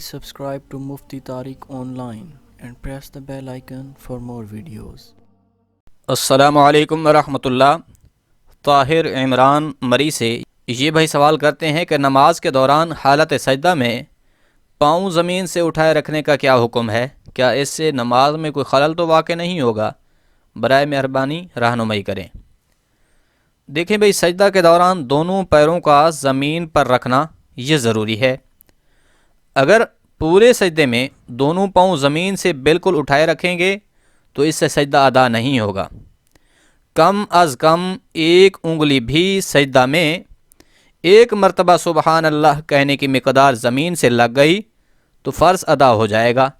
Subscribe to Mufti Tariq Online and press the bell icon for more videos. السلام علیکم ورحمۃ اللہ۔ طاہر عمران مری سے یہ بھائی سوال کرتے ہیں کہ نماز کے دوران حالت سجدہ میں پاؤں زمین سے اٹھائے رکھنے کا کیا حکم ہے؟ کیا اس سے نماز میں کوئی خلل تو واقع نہیں ہوگا؟ برائے مہربانی رہنمائی کریں۔ دیکھیں بھائی، سجدہ کے دوران دونوں پیروں کا زمین پر رکھنا یہ ضروری ہے۔ اگر پورے سجدے میں دونوں پاؤں زمین سے بالکل اٹھائے رکھیں گے تو اس سے سجدہ ادا نہیں ہوگا۔ کم از کم ایک انگلی بھی سجدہ میں ایک مرتبہ سبحان اللہ کہنے کی مقدار زمین سے لگ گئی تو فرض ادا ہو جائے گا۔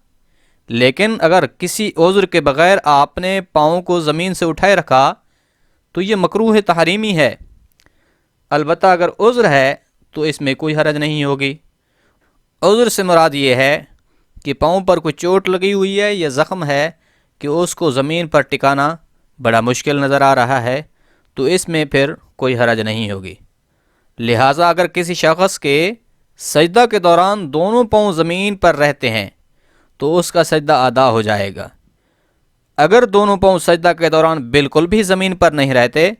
لیکن اگر کسی عذر کے بغیر آپ نے پاؤں کو زمین سے اٹھائے رکھا تو یہ مکروہ تحریمی ہے۔ البتہ اگر عذر ہے تو اس میں کوئی حرج نہیں ہوگی۔ عذر سے مراد یہ ہے کہ پاؤں پر کوئی چوٹ لگی ہوئی ہے یا زخم ہے کہ اس کو زمین پر ٹکانا بڑا مشکل نظر آ رہا ہے، تو اس میں پھر کوئی حرج نہیں ہوگی۔ لہٰذا اگر کسی شخص کے سجدہ کے دوران دونوں پاؤں زمین پر رہتے ہیں تو اس کا سجدہ ادا ہو جائے گا۔ اگر دونوں پاؤں سجدہ کے دوران بالکل بھی زمین پر نہیں رہتے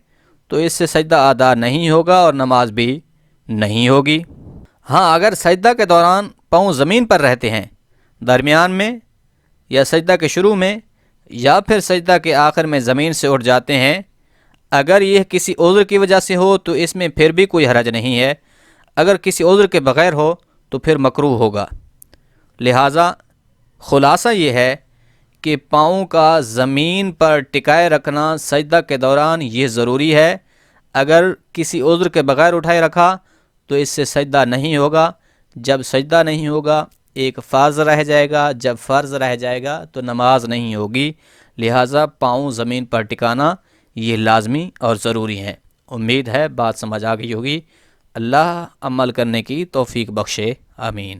تو اس سے سجدہ ادا نہیں ہوگا اور نماز بھی نہیں ہوگی۔ ہاں، اگر سجدہ کے دوران پاؤں زمین پر رہتے ہیں، درمیان میں یا سجدہ کے شروع میں یا پھر سجدہ کے آخر میں زمین سے اٹھ جاتے ہیں، اگر یہ کسی عذر کی وجہ سے ہو تو اس میں پھر بھی کوئی حرج نہیں ہے۔ اگر کسی عذر کے بغیر ہو تو پھر مکروہ ہوگا۔ لہٰذا خلاصہ یہ ہے کہ پاؤں کا زمین پر ٹکائے رکھنا سجدہ کے دوران یہ ضروری ہے۔ اگر کسی عذر کے بغیر اٹھائے رکھا تو اس سے سجدہ نہیں ہوگا۔ جب سجدہ نہیں ہوگا ایک فرض رہ جائے گا، جب فرض رہ جائے گا تو نماز نہیں ہوگی۔ لہٰذا پاؤں زمین پر ٹکانا یہ لازمی اور ضروری ہے۔ امید ہے بات سمجھ آ گئی ہوگی۔ اللہ عمل کرنے کی توفیق بخشے، آمین۔